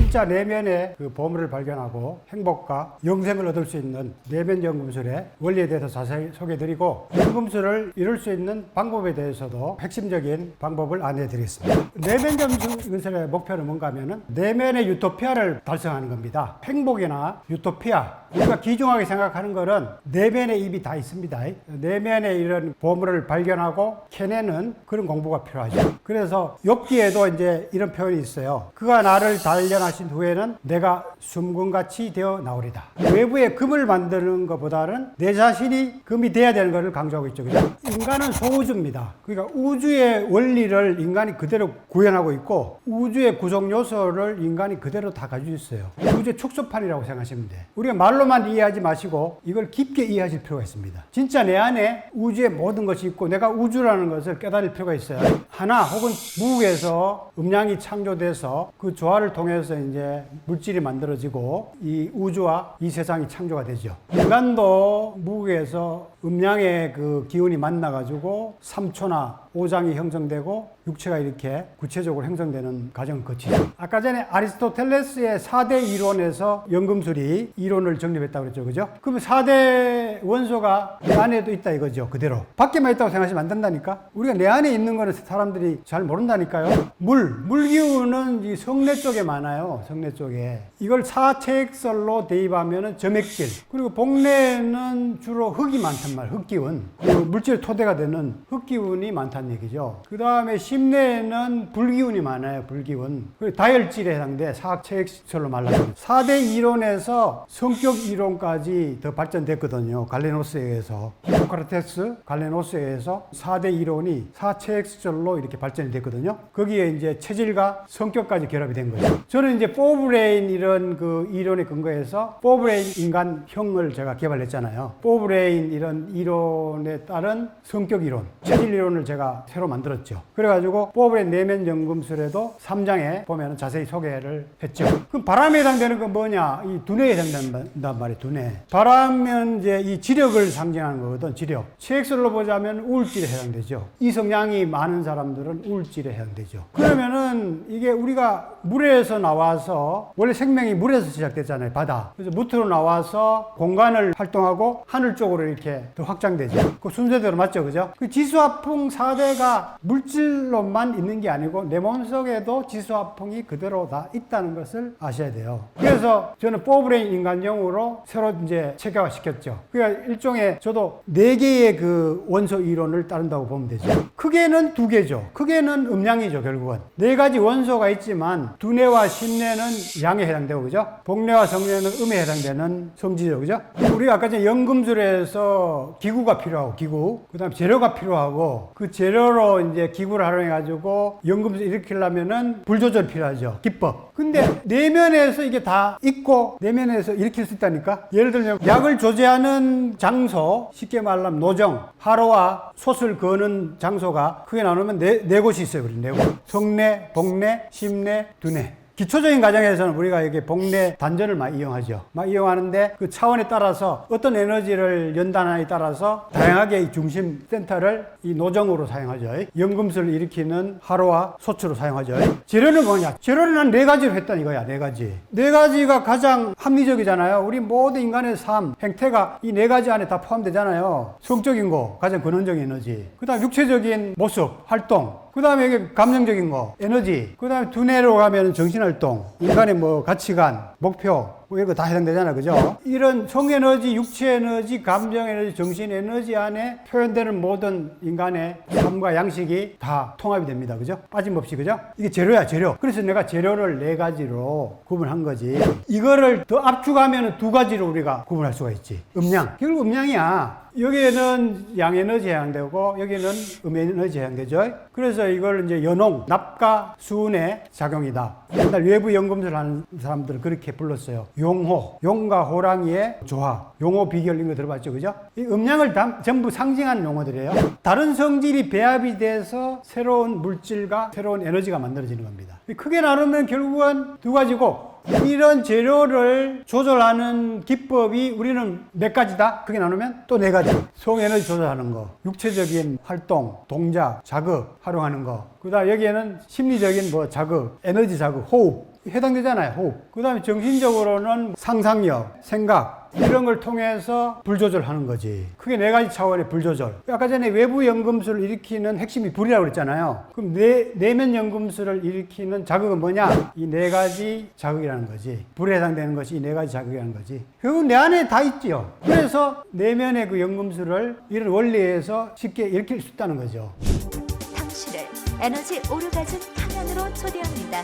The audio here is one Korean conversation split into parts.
진짜 내면의 그 보물을 발견하고 행복과 영생을 얻을 수 있는 내면 연금술의 원리에 대해서 자세히 소개해드리고, 연금술을 이룰 수 있는 방법에 대해서도 핵심적인 방법을 안내해드리겠습니다. 내면 연금술의 목표는 뭔가 하면은 내면의 유토피아를 달성하는 겁니다. 행복이나 유토피아, 우리가 귀중하게 생각하는 것은 내면의 입이 다 있습니다. 내면의 이런 보물을 발견하고 캐내는 그런 공부가 필요하죠. 그래서 엽기에도 이제 이런 표현이 있어요. 그가 나를 단련하신 후에는 내가 숨금같이 되어 나오리다. 외부에 금을 만드는 것보다는 내 자신이 금이 돼야 되는 것을 강조하고 있죠. 그죠? 인간은 소우주입니다. 그러니까 우주의 원리를 인간이 그대로 구현하고 있고, 우주의 구성 요소를 인간이 그대로 다 가지고 있어요. 우주의 축소판이라고 생각하시면 돼. 우리가 말로만 이해하지 마시고 이걸 깊게 이해하실 필요가 있습니다. 진짜 내 안에 우주의 모든 것이 있고 내가 우주라는 것을 깨달을 필요가 있어요. 하나 혹은 무에서 음양이 창조돼서 그 조화를 통해서 이제 물질이 만들어지고 이 우주와 이 세상이 창조가 되죠. 인간도 무에서 음양의 그 기운이 만나가지고 3초나 5장이 형성되고 육체가 이렇게 구체적으로 형성되는 과정을 거치죠. 아까 전에 아리스토텔레스의 4대 이론에서 연금술이 이론을 정립했다고 그랬죠. 그죠? 그럼 4대 원소가 내 안에도 있다 이거죠. 그대로. 밖에만 있다고 생각하시면 안 된다니까? 우리가 내 안에 있는 거는 사람들이 잘 모른다니까요. 물기운은 이 성내 쪽에 많아요. 성내 쪽에. 이걸 사체액설로 대입하면 점액질. 그리고 복내는 주로 흙이 많단 말이에요. 흙기운. 그 물질 토대가 되는 흙기운이 많다는 얘기죠. 그 다음에 심내에는 불기운이 많아요. 불기운. 그리고 다혈질에 해당돼. 사체액설로 말하면. 4대 이론에서 성격 이론까지 더 발전됐거든요. 갈레노스에 의해서. 히포크라테스, 갈레노스에 의해서 4대 이론이 사체액설로 이렇게 발전이 됐거든요. 거기에 이제 체질과 성격까지 결합이 된 거죠. 저는 이제 포브레인 이런 그 이론에 근거해서 포브레인 인간형을 제가 개발했잖아요. 포브레인 이런 이론에 따른 성격 이론, 체질 이론을 제가 새로 만들었죠. 그래가지고 포브레인 내면 연금술에도 3장에 보면 자세히 소개를 했죠. 그럼 바람에 해당되는 건 뭐냐? 이 두뇌에 해당된단 말이에요. 두뇌. 바람은 이제 이 지력을 상징하는 거거든. 지력. 체액설로 보자면 우울질에 해당되죠. 이 성향이 많은 사람들은 우울질에 해당되죠. 그러면은 이게 우리가 물에서 나와서, 원래 생명이 물에서 시작됐잖아요. 바다. 그래서 무트로 나와서 공간을 활동하고 하늘 쪽으로 이렇게 더 확장되죠. 그 순서대로 맞죠? 그죠? 그 지수화풍 4대가 물질로만 있는 게 아니고 내 몸속에도 지수화풍이 그대로 다 있다는 것을 아셔야 돼요. 그래서 저는 포브레인 인간형으로 새로 이제 체계화 시켰죠. 그러니까 일종의 저도 4개의 그 원소 이론을 따른다고 보면 되죠. 크게는 2개죠. 크게는 음양이죠. 결국은 4가지 원소가 있지만 두뇌와 심뇌는 양에 해당되고, 그죠? 복뇌와 성뇌는 음에 해당되는 성지죠. 그죠? 우리가 아까 전에 연금술에서 기구가 필요하고, 기구. 그 다음에 재료가 필요하고, 그 재료로 이제 기구를 활용해가지고 연금술 일으키려면은 불 조절이 필요하죠. 기법. 근데 내면에서 이게 다 있고 내면에서 일으킬 수 있다니까? 예를 들면 약을 조제하는 장소, 쉽게 말하면 노정, 화로와 솥을 거는 장소가 크게 나누면 네 곳이 있어요. 우리 네 곳. 성내, 복내, 심내, 두뇌. 기초적인 과정에서는 우리가 이게 복내 단전을 많이 이용하죠. 막 이용하는데 그 차원에 따라서 어떤 에너지를 연단하에 따라서 다양하게 이 중심 센터를 이 노정으로 사용하죠. 연금술을 일으키는 화로와 소추로 사용하죠. 재료는 뭐냐? 재료는 한 4가지로 했다는 이거야. 4가지. 4가지가 가장 합리적이잖아요. 우리 모든 인간의 삶, 행태가 이 4가지 안에 다 포함되잖아요. 성적인 거, 가장 근원적인 에너지. 그 다음 육체적인 모습, 활동. 그 다음에 이게 감정적인 거, 에너지. 그 다음에 두뇌로 가면 정신활동, 인간의 뭐 가치관, 목표, 뭐 이런 거 다 해당되잖아요. 그죠? 이런 성에너지, 육체에너지, 감정에너지, 정신에너지 안에 표현되는 모든 인간의 삶과 양식이 다 통합이 됩니다. 그죠? 빠짐없이. 그죠? 이게 재료야, 재료. 그래서 내가 재료를 4가지로 구분한 거지. 이거를 더 압축하면 2가지로 우리가 구분할 수가 있지. 음양. 결국 음양이야. 여기에는 양에너지에 해당되고 여기는 음에너지에 해당되죠. 그래서 이걸 이제 연홍, 납과 수운의 작용이다. 옛날 외부 연금술 하는 사람들은 그렇게 불렀어요. 용호, 용과 호랑이의 조화, 용호 비결 이런 거 들어봤죠. 그죠? 이 음양을 전부 상징하는 용어들이에요. 다른 성질이 배합이 돼서 새로운 물질과 새로운 에너지가 만들어지는 겁니다. 크게 나누면 결국은 2가지고, 이런 재료를 조절하는 기법이 우리는 몇 가지다? 크게 나누면 또 4가지. 성에너지 조절하는 거, 육체적인 활동, 동작, 자극 활용하는 거. 그 다음 여기에는 심리적인 뭐 자극, 에너지 자극, 호흡. 해당되잖아요. 호흡. 그 다음에 정신적으로는 상상력, 생각 이런 걸 통해서 불 조절하는 거지. 그게 네 가지 차원의 불 조절. 아까 전에 외부 연금술을 일으키는 핵심이 불이라고 그랬잖아요. 그럼 내면 연금술을 일으키는 자극은 뭐냐? 이 네 가지 자극이라는 거지. 불에 해당되는 것이 이 네 가지 자극이라는 거지. 그건 내 안에 다 있지요. 그래서 내면의 그 연금술을 이런 원리에서 쉽게 일으킬 수 있다는 거죠. 당신을 에너지 오르가즘 탕양으로 초대합니다.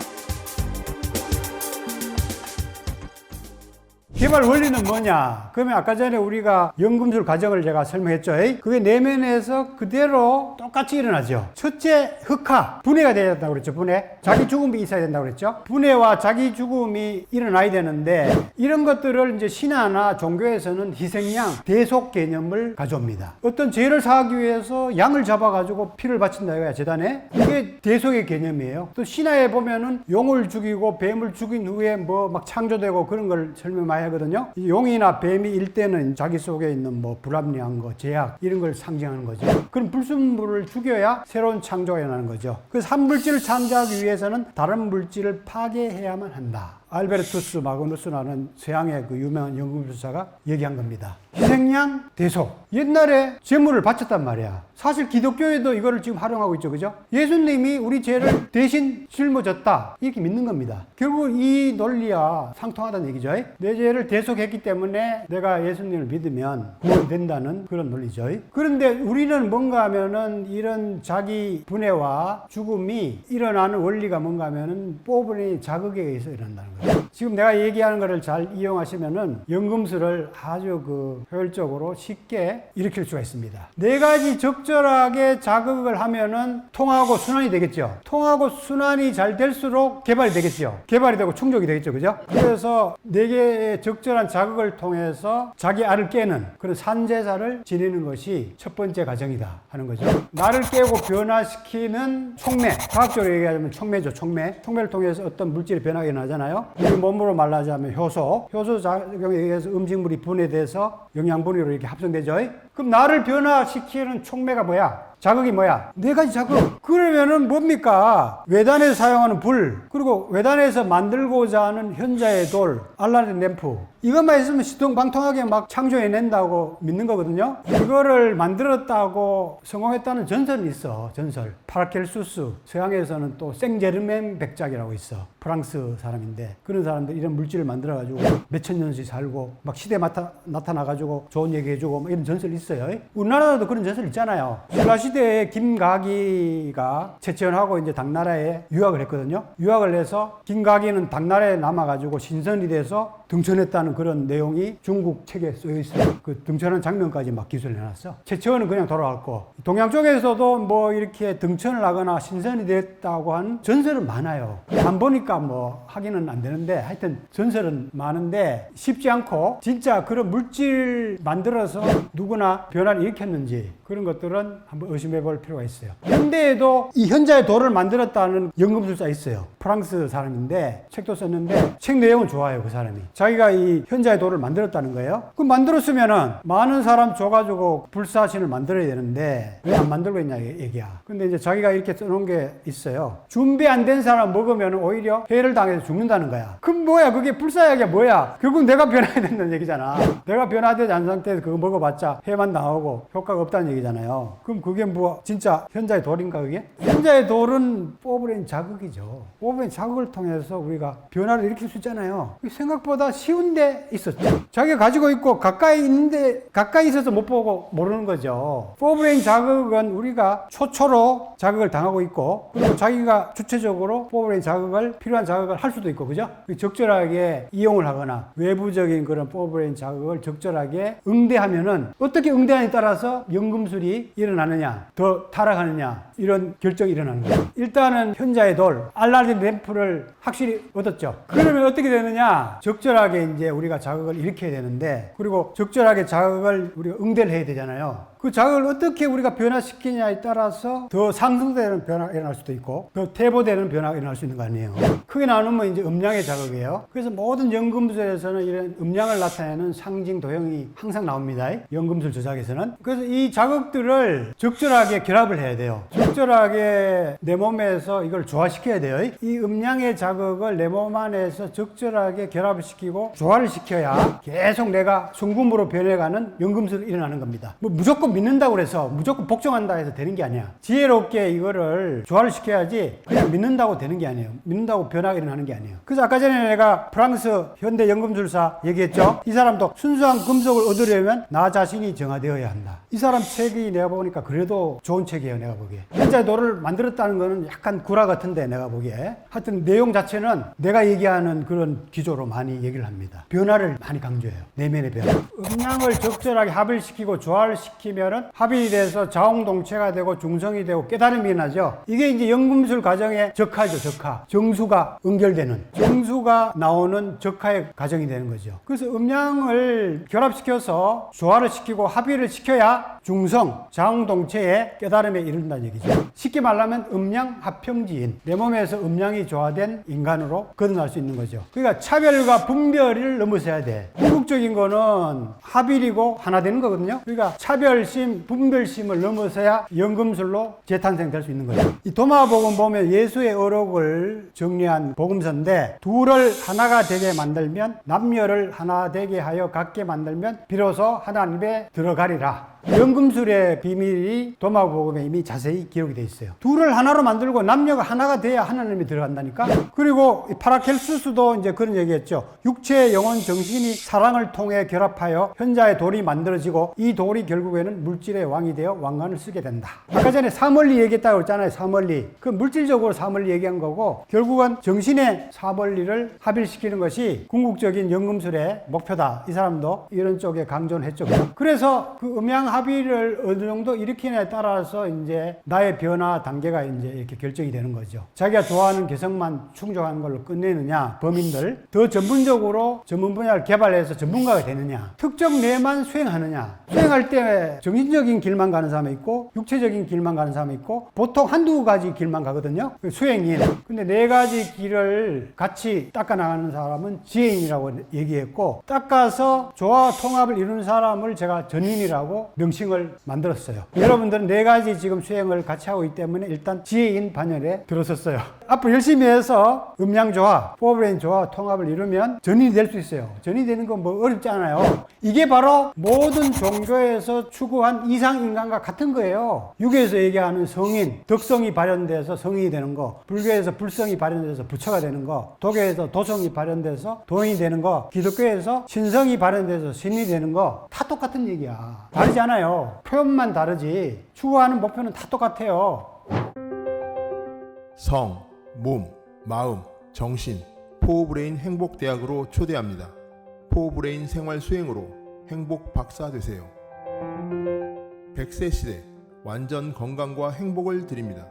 개발 원리는 뭐냐? 그러면 아까 전에 우리가 연금술 과정을 제가 설명했죠. 그게 내면에서 그대로 똑같이 일어나죠. 첫째, 흑화. 분해가 돼야 된다고 그랬죠. 분해. 자기 죽음이 있어야 된다고 그랬죠. 분해와 자기 죽음이 일어나야 되는데 이런 것들을 이제 신화나 종교에서는 희생양, 대속 개념을 가져옵니다. 어떤 죄를 사하기 위해서 양을 잡아가지고 피를 바친다 이거야, 재단에. 이게 대속의 개념이에요. 또 신화에 보면은 용을 죽이고 뱀을 죽인 후에 뭐 막 창조되고 그런 걸 설명 많이 하거든요. 이 용이나 뱀이 일 때는 자기 속에 있는 뭐 불합리한 거, 제약 이런 걸 상징하는 거죠. 그럼 불순물을 죽여야 새로운 창조가 일어나는 거죠. 그래서 한 물질을 창조하기 위해서는 다른 물질을 파괴해야만 한다. 알베르투스 마그누스라는 서양의 그 유명한 연금술사가 얘기한 겁니다. 희생양 대속. 옛날에 제물을 바쳤단 말이야. 사실 기독교에도 이거를 지금 활용하고 있죠. 그죠? 예수님이 우리 죄를 대신 짊어졌다. 이렇게 믿는 겁니다. 결국 이 논리와 상통하다는 얘기죠. 내 죄를 대속했기 때문에 내가 예수님을 믿으면 구원이 된다는 그런 논리죠. 그런데 우리는 뭔가 하면은 이런 자기 분해와 죽음이 일어나는 원리가 뭔가 하면은 뽑으니 자극에 의해서 일어난다는 거예요. 지금 내가 얘기하는 거를 잘 이용하시면은 연금술을 아주 그 효율적으로 쉽게 일으킬 수가 있습니다. 네 가지 적절하게 자극을 하면은 통하고 순환이 되겠죠. 통하고 순환이 잘 될수록 개발이 되겠죠. 개발이 되고 충족이 되겠죠. 그죠? 그래서 네 개의 적절한 자극을 통해서 자기 알을 깨는 그런 산제사를 지니는 것이 첫 번째 과정이다 하는 거죠. 나를 깨고 변화시키는 촉매. 과학적으로 얘기하자면 촉매죠. 촉매. 촉매를 통해서 어떤 물질이 변화가 일어나잖아요. 우리 몸으로 말하자면 효소. 효소 작용에 의해서 음식물이 분해돼서 영양분으로 이렇게 합성되죠. 그럼 나를 변화시키는 촉매가 뭐야? 자극이 뭐야? 네 가지 자극. 그러면은 뭡니까? 외단에서 사용하는 불, 그리고 외단에서 만들고자 하는 현자의 돌, 알라딘 램프. 이것만 있으면 시통방통하게 막 창조해낸다고 믿는 거거든요. 이거를 만들었다고 성공했다는 전설이 있어. 전설. 파라켈수스. 서양에서는 또 생제르멘 백작이라고 있어. 프랑스 사람인데 그런 사람들 이런 물질을 만들어가지고 몇천 년씩 살고 막 시대에 나타나가지고 좋은 얘기 해주고 막 이런 전설이 있어요. 우리나라도 그런 전설 있잖아요. 신라시대에 김가기가 채채원하고 이제 당나라에 유학을 했거든요. 유학을 해서 김가기는 당나라에 남아가지고 신선이 돼서 등천했다는 그런 내용이 중국 책에 쓰여 있어요. 그 등천한 장면까지 막 기술을 해놨어. 채채원은 그냥 돌아갔고 동양 쪽에서도 뭐 이렇게 등천을 하거나 신선이 됐다고 하는 전설은 많아요. 안 보니까 뭐 하기는 안 되는데 하여튼 전설은 많은데 쉽지 않고 진짜 그런 물질 만들어서 누구나 변화를 일으켰는지 그런 것들은 한번 의심해 볼 필요가 있어요. 현대에도 이 현자의 돌을 만들었다는 연금술사 있어요. 프랑스 사람인데 책도 썼는데 책 내용은 좋아요. 그 사람이. 자기가 이 현자의 돌을 만들었다는 거예요. 그 만들었으면은 많은 사람 줘가지고 불사신을 만들어야 되는데 왜 안 만들고 있냐 얘기야. 근데 이제 자기가 이렇게 써놓은 게 있어요. 준비 안 된 사람 먹으면 오히려 해를 당해서 죽는다는 거야. 그럼 뭐야? 그게 불사약이야 뭐야? 결국 내가 변화해야 된다는 얘기잖아. 내가 변화되지 않은 상태에서 그거 먹어봤자 해만 나오고 효과가 없다는 얘기잖아요. 그럼 그게 뭐 진짜 현자의 돌인가 그게? 현자의 돌은 뽑으려는 자극이죠. 뽑으려는 자극을 통해서 우리가 변화를 일으킬 수 있잖아요. 생각보다 쉬운데 있었죠. 자기가 가지고 있고 가까이 있는데 가까이 있어서 못 보고 모르는 거죠. 뽑으려는 자극은 우리가 초초로 자극을 당하고 있고 그리고 자기가 주체적으로 뽑으려는 자극을 필요한 자극을 할 수도 있고 그죠? 적절하게 이용을 하거나 외부적인 그런 뽑으려는 자극을 적절하게 응대하면은 어떻게 응대하냐에 따라서 연금술이 일어나느냐 더 타락하느냐 이런 결정이 일어나는 거예요. 일단은 현자의 돌 알라딘 램프를 확실히 얻었죠. 그러면 어떻게 되느냐 적절하게 이제 우리가 자극을 일으켜야 되는데 그리고 적절하게 자극을 우리가 응대를 해야 되잖아요. 그 자극을 어떻게 우리가 변화시키냐에 따라서 더 상승되는 변화가 일어날 수도 있고 더 퇴보되는 변화가 일어날 수 있는 거 아니에요. 크게 나누면 이제 음량의 자극이에요. 그래서 모든 연금술에서는 이런 음량을 나타내는 상징 도형이 항상 나옵니다. 연금술 저작에서는. 그래서 이 자극들을 적절하게 결합을 해야 돼요. 적절하게 내 몸에서 이걸 조화시켜야 돼요. 이 음양의 자극을 내 몸 안에서 적절하게 결합을 시키고 조화를 시켜야 계속 내가 순금으로 변해가는 연금술이 일어나는 겁니다. 뭐 무조건 믿는다고 해서 무조건 복종한다 해서 되는 게 아니야. 지혜롭게 이거를 조화를 시켜야지 그냥 믿는다고 되는 게 아니에요. 믿는다고 변화가 일어나는 게 아니에요. 그래서 아까 전에 내가 프랑스 현대 연금술사 얘기했죠. 이 사람도 순수한 금속을 얻으려면 나 자신이 정화되어야 한다. 이 사람 책이 내가 보니까 그래도 좋은 책이에요. 내가 보기에. 현자의 도를 만들었다는 거는 약간 구라 같은데 내가 보기에. 하여튼 내용 자체는 내가 얘기하는 그런 기조로 많이 얘기를 합니다. 변화를 많이 강조해요. 내면의 변화. 음양을 적절하게 합일시키고 조화를 시키면은 합일이 돼서 자웅동체가 되고 중성이 되고 깨달음이 일어나죠. 이게 이제 연금술 과정의 적화죠. 적화. 정수가 응결되는, 정수가 나오는 적화의 과정이 되는 거죠. 그래서 음양을 결합시켜서 조화를 시키고 합의를 시켜야 중성, 자웅동체의 깨달음에 이른다는 얘기죠. 쉽게 말하면 음양 합평지인, 내 몸에서 음양이 조화된 인간으로 거듭날 수 있는 거죠. 그러니까 차별과 분별을 넘어서야 돼. 궁극적인 거는 합일이고 하나 되는 거거든요. 그러니까 차별심, 분별심을 넘어서야 연금술로 재탄생될 수 있는 거죠. 이 도마복음 보면 예수의 어록을 정리한 복음서인데, 둘을 하나가 되게 만들면, 남녀를 하나 되게 하여 같게 만들면 비로소 하나님에 들어가리라. 연금술의 비밀이 도마복음에 이미 자세히 기록이 되어 있어요. 둘을 하나로 만들고 남녀가 하나가 돼야 하나님이 들어간다니까. 그리고 파라켈수스도 이제 그런 얘기했죠. 육체, 영혼, 정신이 사랑을 통해 결합하여 현자의 돌이 만들어지고 이 돌이 결국에는 물질의 왕이 되어 왕관을 쓰게 된다. 아까 전에 사멀리 얘기했다고 했잖아요. 사멀리. 그 물질적으로 사멀리 얘기한 거고, 결국은 정신의 사멀리를 합일시키는 것이 궁극적인 연금술의 목표다. 이 사람도 이런 쪽에 강조를 했죠. 그래서 그 음양 합의를 어느 정도 일으키냐에 따라서 이제 나의 변화 단계가 이제 이렇게 결정이 되는 거죠. 자기가 좋아하는 개성만 충족한 걸로 끝내느냐, 범인들 더 전문적으로 전문 분야를 개발해서 전문가가 되느냐, 특정 뇌만 수행하느냐. 수행할 때 정신적인 길만 가는 사람이 있고 육체적인 길만 가는 사람이 있고 보통 한두 가지 길만 가거든요. 수행인. 근데 네 가지 길을 같이 닦아 나가는 사람은 지혜인이라고 얘기했고, 닦아서 조화 통합을 이루는 사람을 제가 전인이라고 명칭을 만들었어요. 여러분들은 네 가지 지금 수행을 같이 하고 있기 때문에 일단 지혜인 반열에 들어섰어요. 앞으로 열심히 해서 음양조화, 포브레인 조화 통합을 이루면 전인이 될 수 있어요. 전인이 되는 건 뭐 어렵지 않아요. 이게 바로 모든 종교에서 추구한 이상인간과 같은 거예요. 유교에서 얘기하는 성인, 덕성이 발현돼서 성인이 되는 거, 불교에서 불성이 발현돼서 부처가 되는 거, 도교에서 도성이 발현돼서 도인이 되는 거, 기독교에서 신성이 발현돼서 신이 되는 거, 다 똑같은 얘기야. 다르지 않아요. 표현만 다르지 추구하는 목표는 다 똑같아요. 성, 몸, 마음, 정신, 포브레인 행복대학으로 초대합니다. 포브레인 생활 수행으로 행복 박사 되세요. 100세 시대 완전 건강과 행복을 드립니다.